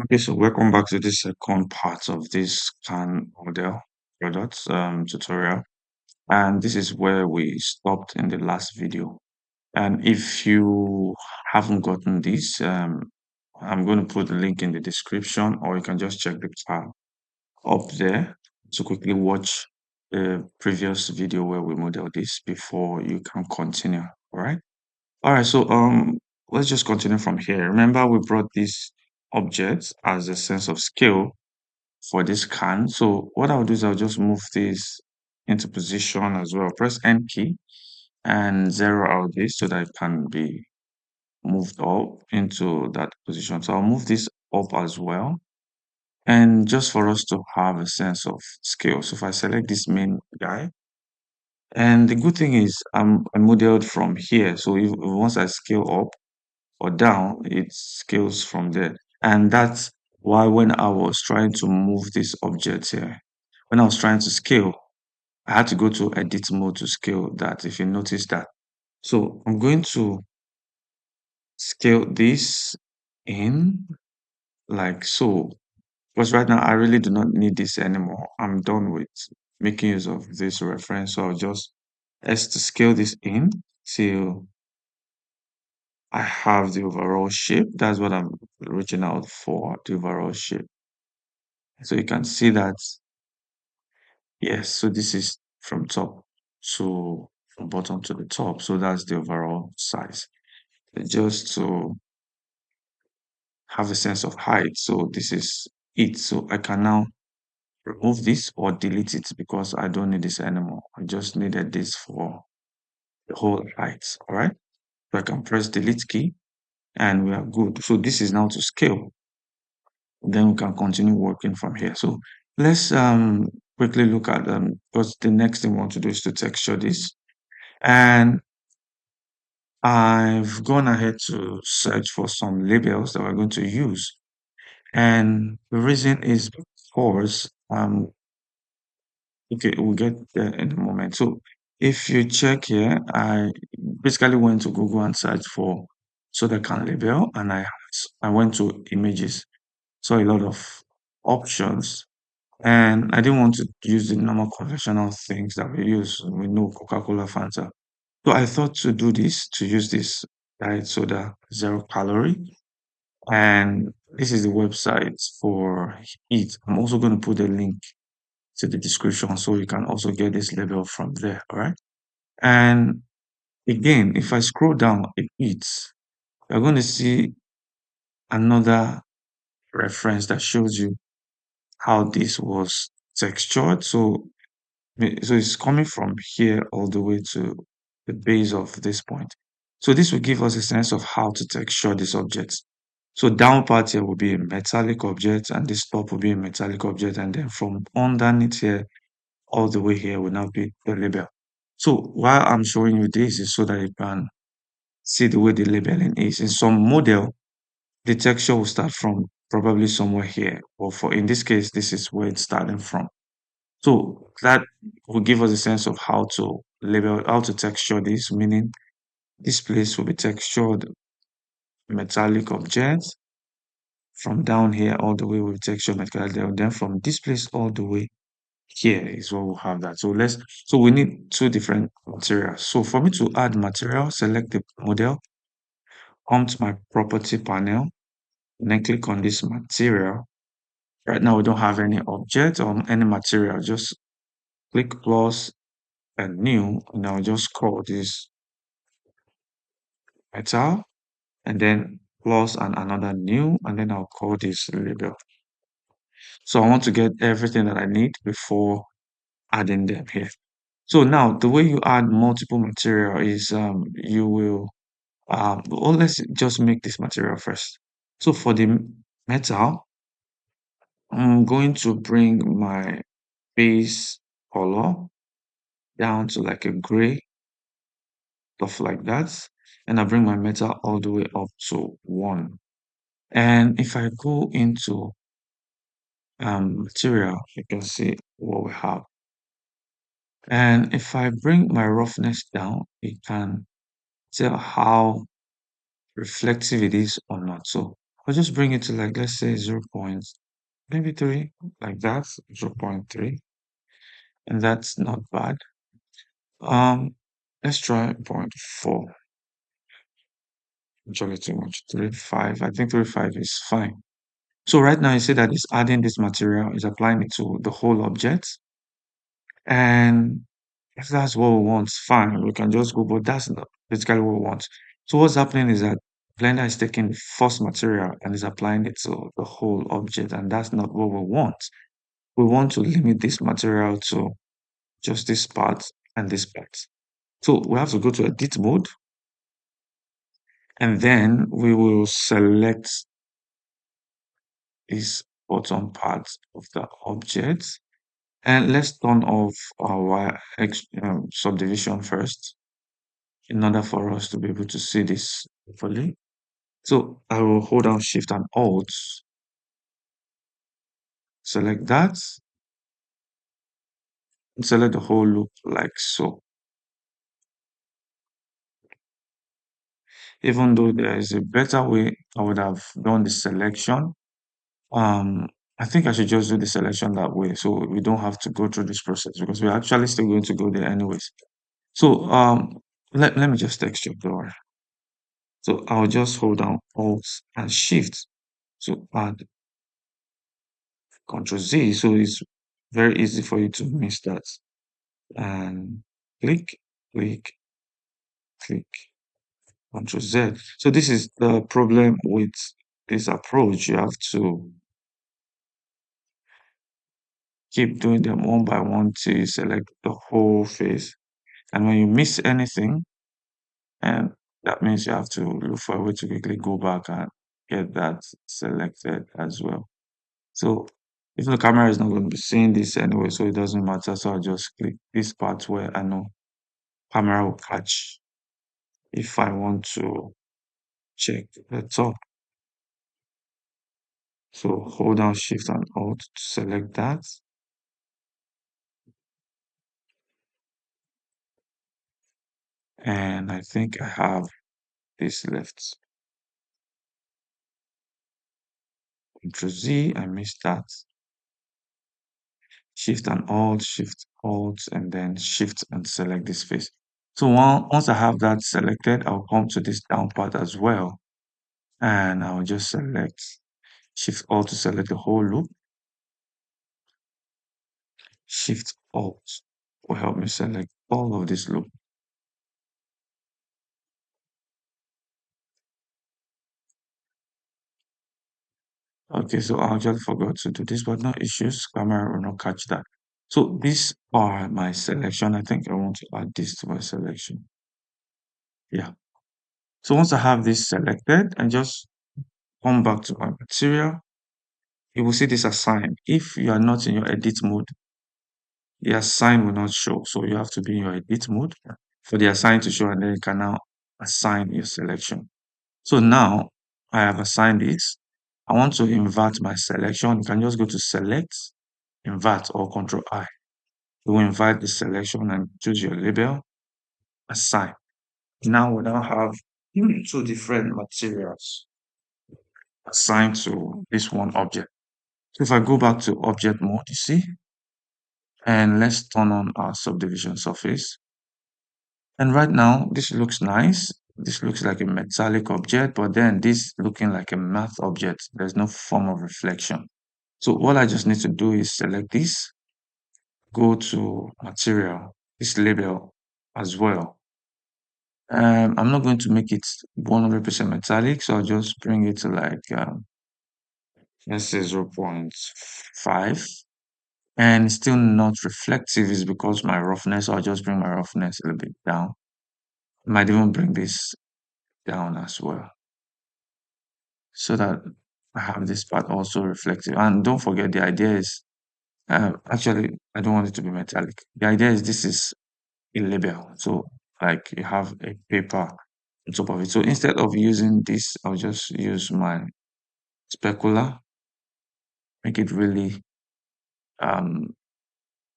Okay, so welcome back to the second part of this can model products tutorial. And this is where we stopped in the last video. And if you haven't gotten this, I'm going to put the link in the description, or you can just check the tab up there to quickly watch the previous video where we model this before you can continue. All right. All right. So let's just continue from here. Remember, we brought this object as a sense of scale for this can. So what I'll do is I'll just move this into position as well. Press N key and zero out this so that it can be moved up into that position. So I'll move this up as well. And just for us to have a sense of scale. So if I select this main guy, and the good thing is I modeled from here. So if once I scale up or down, it scales from there. And that's why when I was trying to move this object here, when I was trying to scale, I had to go to edit mode to scale that, if you notice that. So I'm going to scale this in like so, because right now I really do not need this anymore. I'm done with making use of this reference. So I'll just S to scale this in till I have the overall shape. That's what I'm reaching out for, the overall shape. So you can see that, yes, so this is from top to from bottom to the top. So that's the overall size. Just to have a sense of height. So this is it. So I can now remove this or delete it because I don't need this anymore. I just needed this for the whole height. All right. So I can press delete key and we are good. So this is now to scale. Then we can continue working from here. So let's quickly look at because the next thing we want to do is to texture this. And I've gone ahead to search for some labels that we're going to use. And the reason is because okay, we'll get there in a moment. So if you check here, I basically went to Google and searched for soda can label, and I went to images, saw a lot of options, and I didn't want to use the normal conventional things that we use. We know Coca-Cola, Fanta. So I thought to use this diet soda, 0 calorie, and this is the website for it. I'm also going to put a link to the description so you can also get this label from there. All right. And again, if I scroll down a bit, you're going to see another reference that shows you how this was textured. So it's coming from here all the way to the base of this point. So this will give us a sense of how to texture this object. So down part here will be a metallic object, and this top will be a metallic object, and then from underneath here all the way here will now be the label. So while I'm showing you this is so that you can see the way the labeling is. In some model, the texture will start from probably somewhere here, or for in this case, this is where it's starting from. So that will give us a sense of how to label, how to texture this, meaning this place will be textured metallic objects. From down here all the way will be textured metallic, then from this place all the way here is what we'll have that. So we need two different materials. So for me to add material, select the model, come to my property panel, and then click on this material. Right now we don't have any object or any material. Just click plus and new, and I'll just call this metal, and then plus and another new, and then I'll call this label. So I want to get everything that I need before adding them here. So now the way you add multiple material is you will well, let's just make this material first. So for the metal, I'm going to bring my base color down to like a gray, stuff like that. And I bring my metal all the way up to 1. And if I go into material, you can see what we have. And if I bring my roughness down, you can tell how reflective it is or not. So I'll just bring it to like, let's say 0 point, maybe 3, like that, 0 0.3, and that's not bad. Let's try zero point 0.4. Actually, too much. 3.5. I think 3.5 is fine. So right now you see that it's adding this material, is applying it to the whole object. And if that's what we want, fine, we can just go, but that's not basically what we want. So what's happening is that Blender is taking the first material and is applying it to the whole object, and that's not what we want. We want to limit this material to just this part and this part. So we have to go to edit mode, and then we will select this bottom part of the object. And let's turn off our subdivision first in order for us to be able to see this properly. So I will hold down Shift and Alt, select that, and select the whole loop like so. Even though there is a better way, I would have done the selection. Um, I think I should just do the selection that way so we don't have to go through this process because we're actually still going to go there anyways. So let me just texture door. So I'll just hold down Alt and Shift to add Control Z. So it's very easy for you to miss that. And click, click, click, Control Z. So this is the problem with this approach. You have to keep doing them one by one till you select the whole face. And when you miss anything, and that means you have to look for a way to quickly go back and get that selected as well. So if the camera is not going to be seeing this anyway, so it doesn't matter. So I'll just click this part where I know camera will catch if I want to check the top. So hold down Shift and Alt to select that. And I think I have this left. Control Z, I missed that. Shift and Alt, and then Shift and select this face. So once I have that selected, I'll come to this down part as well. And I'll just select Shift Alt to select the whole loop. Shift Alt will help me select all of this loop. Okay, so I just forgot to do this, but no issues. Camera will not catch that. So these are my selection. I think I want to add this to my selection. Yeah. So once I have this selected, and just come back to my material, you will see this assign. If you are not in your edit mode, the assign will not show. So you have to be in your edit mode for the assign to show, and then you can now assign your selection. So now I have assigned this. I want to invert my selection. You can just go to select, invert, or Control I. You will invert the selection and choose your label, assign. Now we now have two different materials assigned to this one object. So if I go back to object mode, you see, and let's turn on our subdivision surface. And right now, this looks nice. This looks like a metallic object, but then this looking like a math object. There's no form of reflection. So what I just need to do is select this, go to material, this label as well. I'm not going to make it 100% metallic, so I'll just bring it to like, let's say 0.5. And it's still not reflective is because my roughness, I'll just bring my roughness a little bit down. Might even bring this down as well, so that I have this part also reflective. And don't forget, the idea is, actually, I don't want it to be metallic. The idea is this is a label. So like you have a paper on top of it. So instead of using this, I'll just use my specular, make it really, um,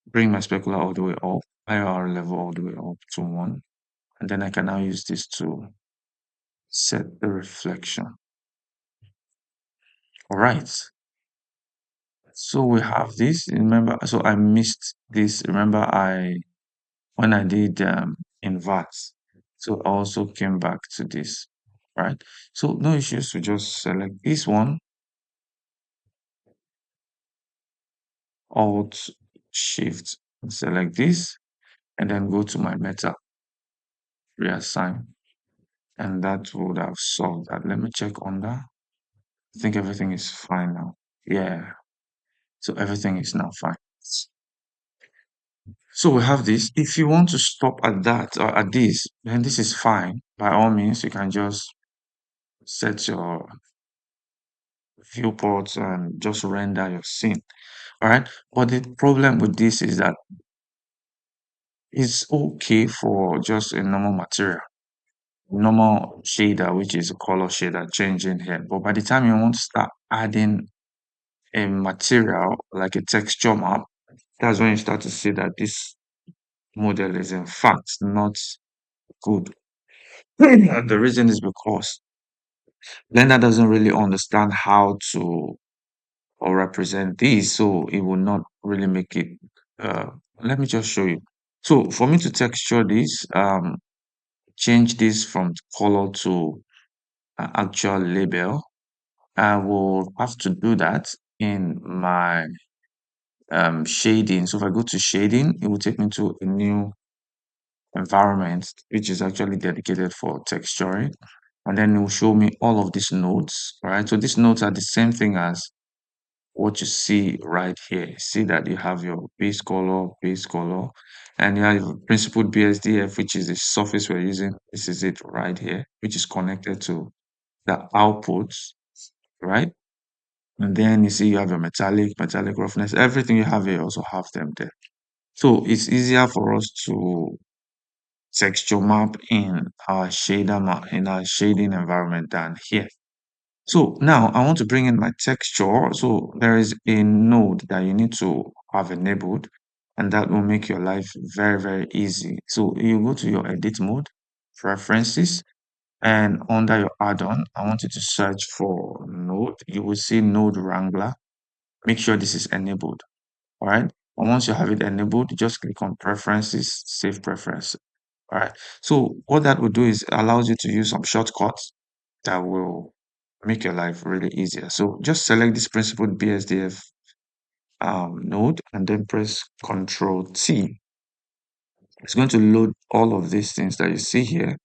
bring my specular all the way up, IR level all the way up to 1. And then I can now use this to set the reflection. All right. So we have this. Remember, so I missed this. Remember, when I did invert, so I also came back to this, right? So no issues. We just select this one, Alt Shift, select this, and then go to my meta, reassign, and that would have solved that. Let me check on that. I think everything is fine now. Yeah, so everything is now fine. So we have this. If you want to stop at that or at this, then this is fine. By all means, you can just set your viewports and just render your scene. All right. But the problem with this is that it's okay for just a normal material, normal shader, which is a color shader changing here. But by the time you want to start adding a material like a texture map, that's when you start to see that this model is in fact not good. And the reason is because Blender doesn't really understand how to or represent this, so it will not really make it. Uh, Let me just show you. So for me to texture this, change this from color to actual label, I will have to do that in my shading. So if I go to shading, it will take me to a new environment, which is actually dedicated for texturing. And then it will show me all of these nodes, right? So these nodes are the same thing as what you see right here. See that you have your base color, and you have principled BSDF, which is the surface we're using. This is it right here, which is connected to the outputs, right? And then you see you have your metallic roughness. Everything you have here also have them there. So it's easier for us to texture map in our in our shading environment than here. So now I want to bring in my texture. So there is a node that you need to have enabled, and that will make your life very, very easy. So you go to your edit mode, preferences, and under your add-on, I want you to search for node. You will see node wrangler. Make sure this is enabled. All right. And once you have it enabled, just click on preferences, save preference. All right. So what that will do is it allows you to use some shortcuts that will make your life really easier. So just select this principled BSDF node and then press Control T. It's going to load all of these things that you see here.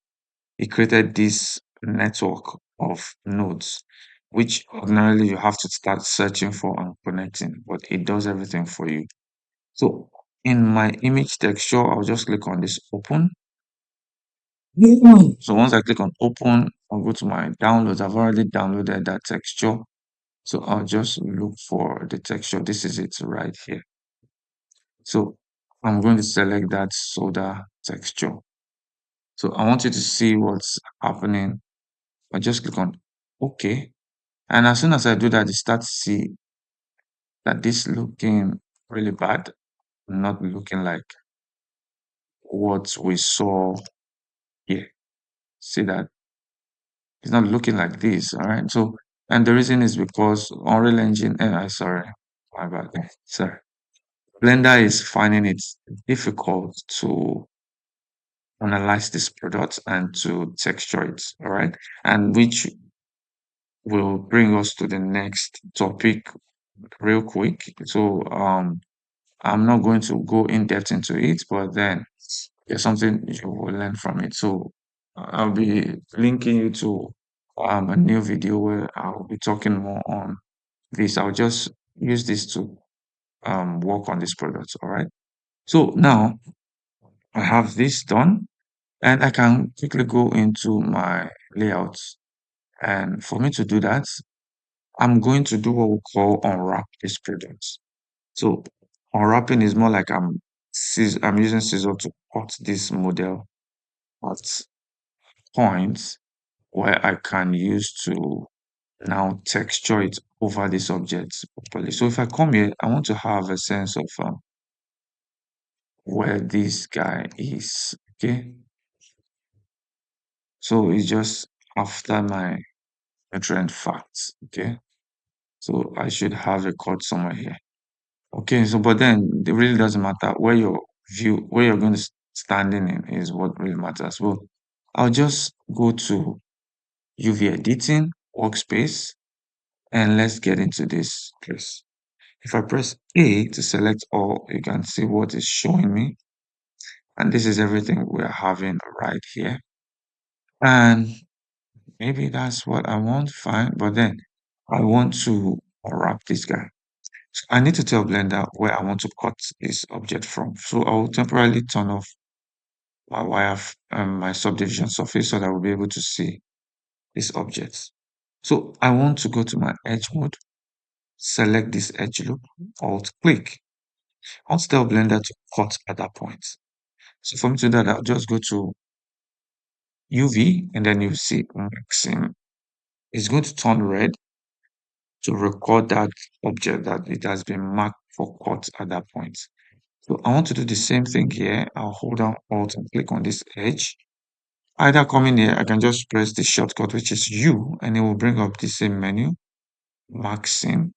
It created this network of nodes, which ordinarily you have to start searching for and connecting, but it does everything for you. So in my image texture, I'll just click on this open. So once I click on open, I'll go to my downloads. I've already downloaded that texture. So I'll just look for the texture. This is it right here. So I'm going to select that soda texture. So I want you to see what's happening. I just click on OK. And as soon as I do that, you start to see that this looking really bad, not looking like what we saw here. See that it's not looking like this. All right. So, and the reason is because Unreal Engine, sorry, my bad. Sorry. Blender is finding it difficult to analyze this product and to texture it, all right? And which will bring us to the next topic real quick. So I'm not going to go in depth into it, but then there's something you will learn from it. So I'll be linking you to a new video where I'll be talking more on this. I'll just use this to work on this product, all right? So now I have this done. And I can quickly go into my layouts. And for me to do that, I'm going to do what we call unwrap this product. So unwrapping is more like I'm using scissor to cut this model at points where I can use to now texture it over this object properly. So if I come here, I want to have a sense of where this guy is. Okay. So it's just after my nutrient facts. Okay. So I should have a cut somewhere here. Okay, so but then it really doesn't matter where your view, where you're going to standing in is what really matters. Well, I'll just go to UV editing workspace and let's get into this place. If I press A to select all, you can see what is showing me. And this is everything we're having right here. And maybe that's what I want, fine. But then I want to unwrap this guy. So I need to tell Blender where I want to cut this object from. So I will temporarily turn off my wire, my subdivision surface so that we'll be able to see these objects. So I want to go to my edge mode, select this edge loop, alt click. I want to tell Blender to cut at that point. So for me to do that, I'll just go to UV and then you see maxim. It's going to turn red to record that object that it has been marked for cut at that point. So I want to do the same thing here. I'll hold down Alt and click on this edge. Either coming here, I can just press the shortcut, which is U, and it will bring up the same menu, mark sim,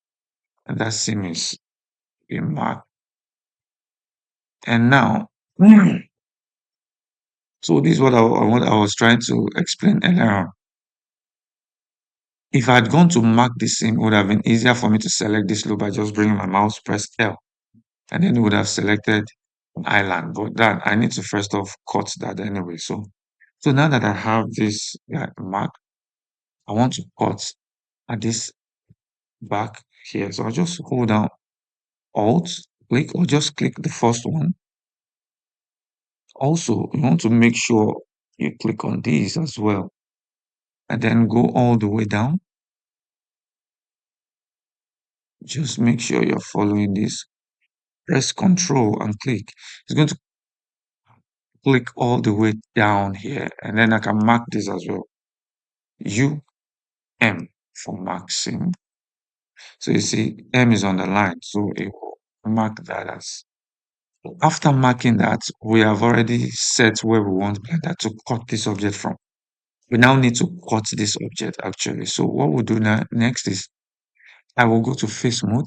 and that sim is been marked. And now, so this is what I was trying to explain earlier on. If I had gone to mark the sim, it would have been easier for me to select this loop by just bringing my mouse, press L, and then it would have selected an island. But that I need to first off cut that anyway. So now that I have this mark, I want to cut at this back here. So I'll just hold down Alt, click, or just click the first one. Also, you want to make sure you click on these as well, and then go all the way down. Just make sure you're following this. Press Control and click. It's going to click all the way down here, and then I can mark this as well. UM for maxim. So you see, M is on the line, so it will mark that as. After marking that, we have already set where we want Blender to cut this object from. We now need to cut this object actually. So what we'll do now next is I will go to face mode,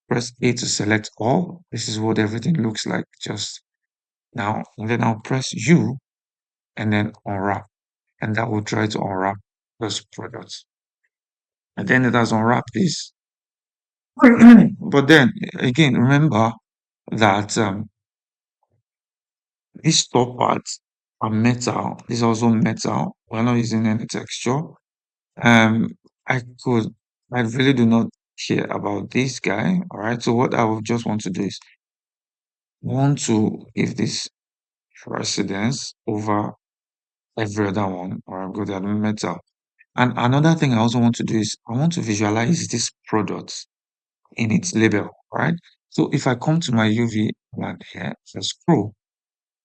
press A to select all. This is what everything looks like just now. And then I'll press U and then unwrap. And that will try to unwrap those products. And then it has unwrapped this. But then again, remember that these top parts are metal. This is also metal. We're not using any texture. Um, I could, I really do not care about this guy. All right. So what I would just want to do is want to give this precedence over every other one, or I'm good at metal. And another thing I also want to do is I want to visualize this product in its label, right? So if I come to my UV land here, so scroll,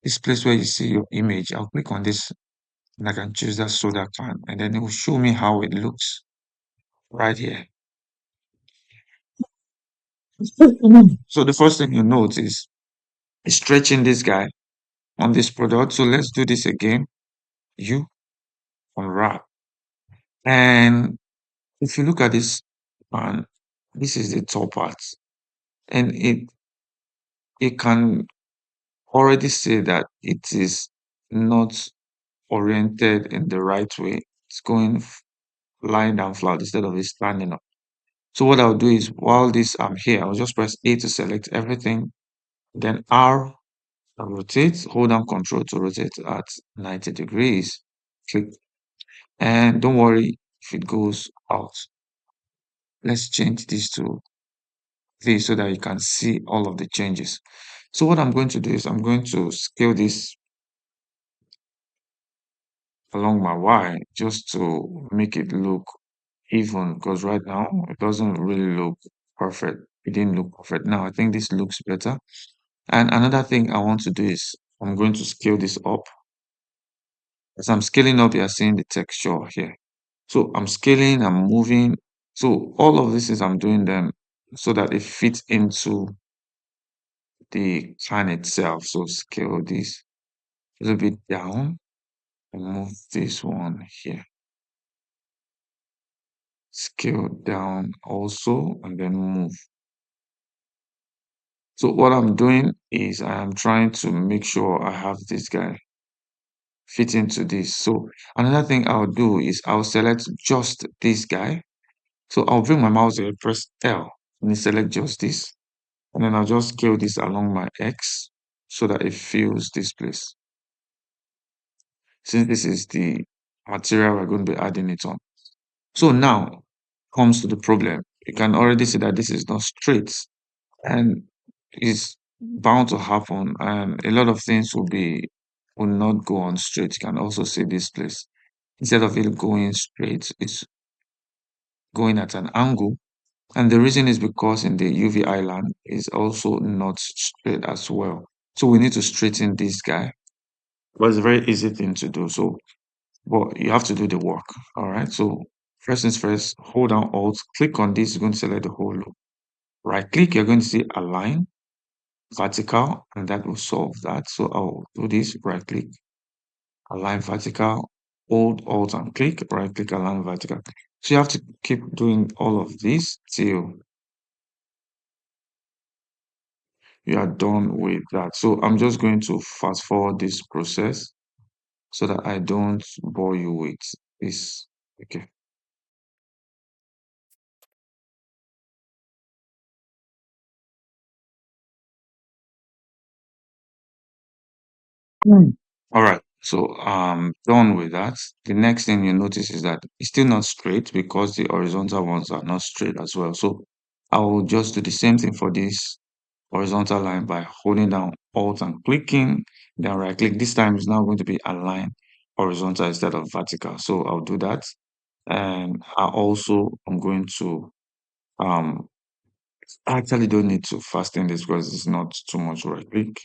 this place where you see your image, I'll click on this and I can choose that soda can, and then it will show me how it looks right here. So the first thing you note is stretching this guy on this product. So let's do this again. You unwrap. And if you look at this one, this is the top part. And it can already say that it is not oriented in the right way. It's going lying down flat instead of it standing up. So what I'll do is while this I'm here, I'll just press A to select everything, then R and rotate, hold down Control to rotate at 90 degrees. Click, and don't worry if it goes out. Let's change this to this so that you can see all of the changes. So what I'm going to do is I'm going to scale this along my Y just to make it look even, because right now it doesn't really look perfect. It didn't look perfect. Now I think this looks better. And another thing I want to do is I'm going to scale this up. As I'm scaling up, you're seeing the texture here. So I'm scaling, I'm moving. So all of this is I'm doing them so that it fits into the can itself. So scale this a little bit down and move this one here. scale down also and then move. So what I'm doing is I am trying to make sure I have this guy fit into this. So another thing I'll do is I'll select just this guy. So I'll bring my mouse here, press L, and then select just this. And then I'll just scale this along my X so that it fills this place. Since this is the material we're going to be adding it on. So now comes to the problem. You can already see that this is not straight and it's bound to happen. And a lot of things will not go on straight. You can also see this place. Instead of it going straight, it's going at an angle. And the reason is because in the UV island is also not straight as well. So we need to straighten this guy. But it's a very easy thing to do. So, but you have to do the work. All right. So first things first, hold down Alt, click on this. You're going to select the whole loop. Right click, you're going to see align vertical, and that will solve that. So I'll do this, right click, align vertical, hold Alt and click, right click, align vertical. So you have to keep doing all of this till you are done with that. So I'm just going to fast forward this process so that I don't bore you with this. Okay. All right. So done with that. The next thing you notice is that it's still not straight because the horizontal ones are not straight as well. So I will just do the same thing for this horizontal line by holding down Alt and clicking, then right click. This time is now going to be align horizontal instead of vertical. So I'll do that. And I'm going to I actually don't need to fasten this because it's not too much. Right click,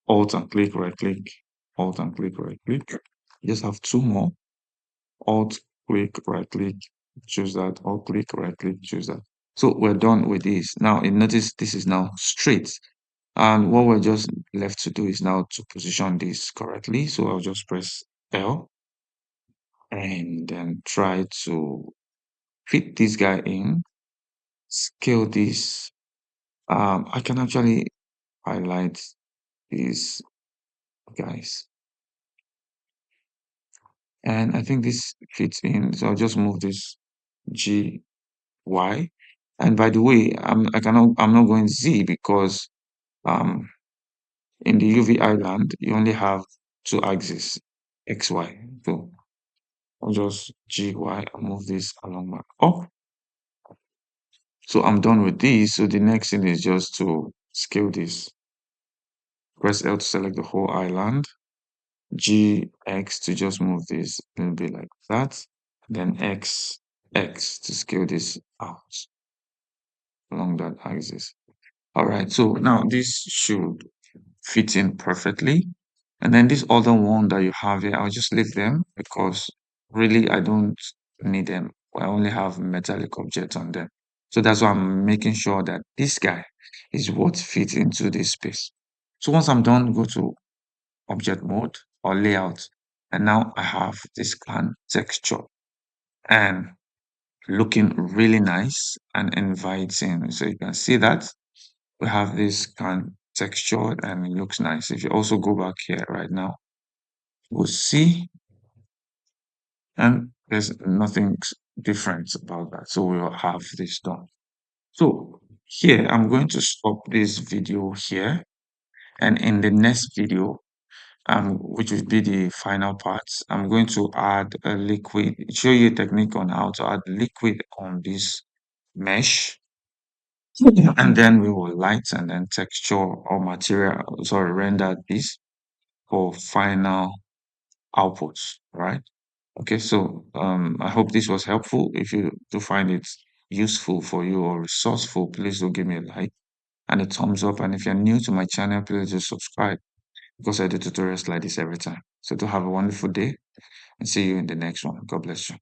Alt and click, right click, Alt and click, right click. You just have two more. Alt click, right click, choose that. Alt click, right click, choose that. So we're done with this. Now you notice this is now straight. And what we're just left to do is now to position this correctly. So I'll just press L and then try to fit this guy in, scale this. I can actually highlight these guys. And I think this fits in. So I'll just move this G, Y. And by the way, I'm not going Z because um in the UV island you only have two axes, X, Y. So I'll just GY and move this along my up. So I'm done with this. So the next thing is just to scale this. Press L to select the whole island. GX to just move this a little bit like that. Then XX to scale this out along that axis. All right, so now this should fit in perfectly. And then this other one that you have here, I'll just leave them because really I don't need them. I only have metallic objects on them. So that's why I'm making sure that this guy is what fits into this space. So once I'm done, go to object mode or layout. And now I have this can texture and looking really nice and inviting. So you can see that we have this can texture and it looks nice. If you also go back here right now, we'll see, and there's nothing different about that. So we'll have this done. So here, I'm going to stop this video here. And in the next video, which will be the final part, I'm going to add a liquid, show you a technique on how to add liquid on this mesh. And then we will light and then texture or material, sorry, render this for final outputs, right? Okay, so I hope this was helpful. If you do find it useful for you or resourceful, please do give me a like and a thumbs up. And if you're new to my channel, please just subscribe because I do tutorials like this every time. So do have a wonderful day and see you in the next one. God bless you.